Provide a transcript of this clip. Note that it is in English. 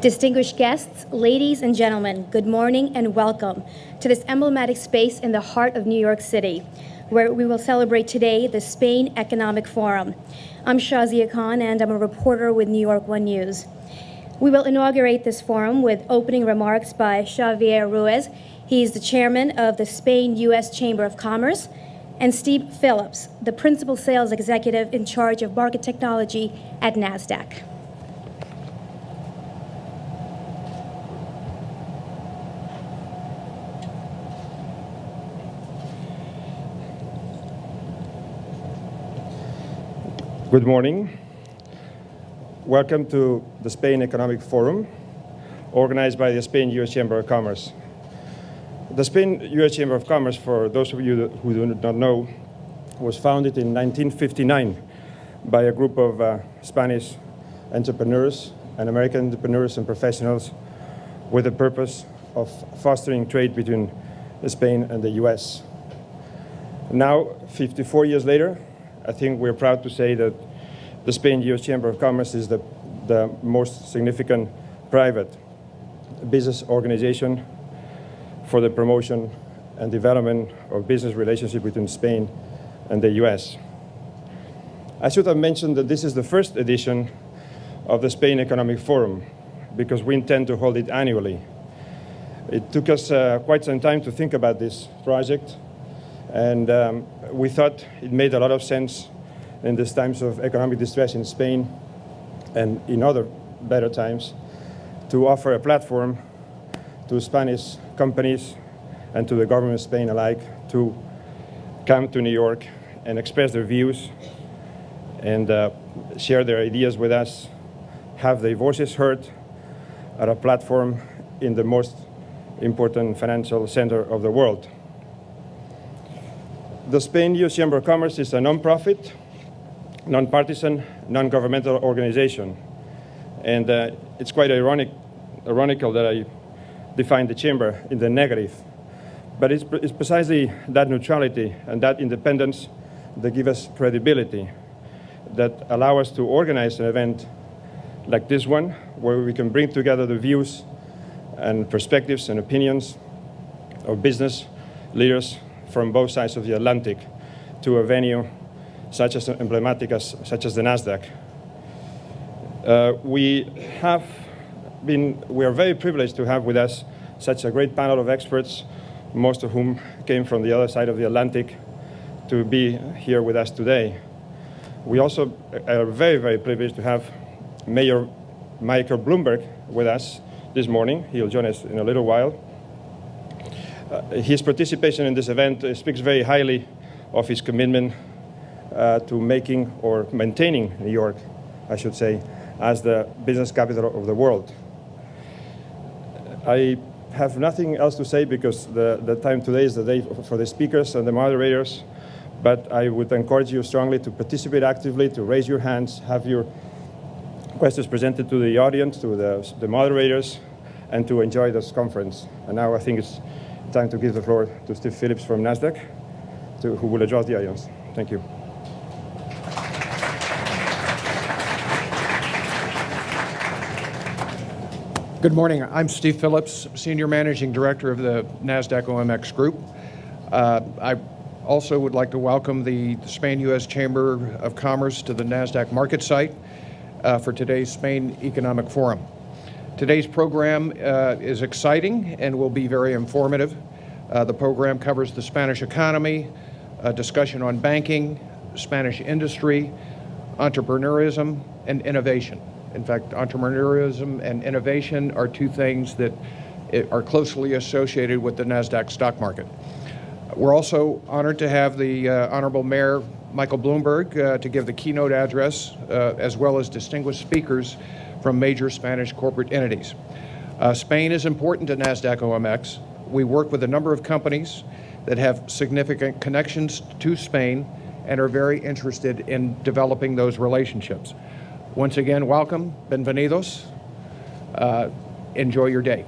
Distinguished guests, ladies and gentlemen, good morning and welcome to this emblematic space in the heart of New York City, where we will celebrate today the Spain Economic Forum. I'm Shazia Khan, and I'm a reporter with New York One News. We will inaugurate this forum with opening remarks by Xavier Ruiz. He's the chairman of the Spain-U.S. Chamber of Commerce, and Steve Phillips, the principal sales executive in charge of market technology at NASDAQ. Good morning. Welcome to the Spain Economic Forum, organized by the Spain-U.S. Chamber of Commerce. The Spain-U.S. Chamber of Commerce, for those of you who do not know, was founded in 1959 by a group of Spanish entrepreneurs and American entrepreneurs and professionals with the purpose of fostering trade between Spain and the U.S. Now, 54 years later, I think we're proud to say that the Spain-U.S. Chamber of Commerce is the most significant private business organization for the promotion and development of business relationship between Spain and the U.S. I should have mentioned that this is the first edition of the Spain Economic Forum because we intend to hold it annually. It took us quite some time to think about this project, and we thought it made a lot of sense in these times of economic distress in Spain and in other better times to offer a platform to Spanish companies and to the government of Spain alike to come to New York and express their views and share their ideas with us, have their voices heard at a platform in the most important financial center of the world. The Spain-U.S. Chamber of Commerce is a non-profit, non-partisan, non-governmental organization. And it's quite ironical that I define the chamber in the negative. But it's precisely that neutrality and that independence that give us credibility, that allow us to organize an event like this one, where we can bring together the views and perspectives and opinions of business leaders from both sides of the Atlantic to a venue such as emblematic such as the NASDAQ. We are very privileged to have with us such a great panel of experts, most of whom came from the other side of the Atlantic to be here with us today. We also are very, very privileged to have Mayor Michael Bloomberg with us this morning. He'll join us in a little while. His participation in this event speaks very highly of his commitment to making or maintaining New York, I should say, as the business capital of the world. I have nothing else to say because the time today is the day for the speakers and the moderators, but I would encourage you strongly to participate actively, to raise your hands, have your questions presented to the audience, to the moderators, and to enjoy this conference. And now I think it's time to give the floor to Steve Phillips from NASDAQ, who will address the audience. Thank you. Good morning. I'm Steve Phillips, Senior Managing Director of the NASDAQ OMX Group. I also would like to welcome the Spain-U.S. Chamber of Commerce to the NASDAQ market site for today's Spain Economic Forum. Today's program is exciting and will be very informative. The program covers the Spanish economy, a discussion on banking, Spanish industry, entrepreneurism, and innovation. In fact, entrepreneurism and innovation are two things that are closely associated with the NASDAQ stock market. We're also honored to have the Honorable Mayor Michael Bloomberg to give the keynote address, as well as distinguished speakers from major Spanish corporate entities. Spain is important to NASDAQ OMX. We work with a number of companies that have significant connections to Spain and are very interested in developing those relationships. Once again, welcome, bienvenidos. Enjoy your day.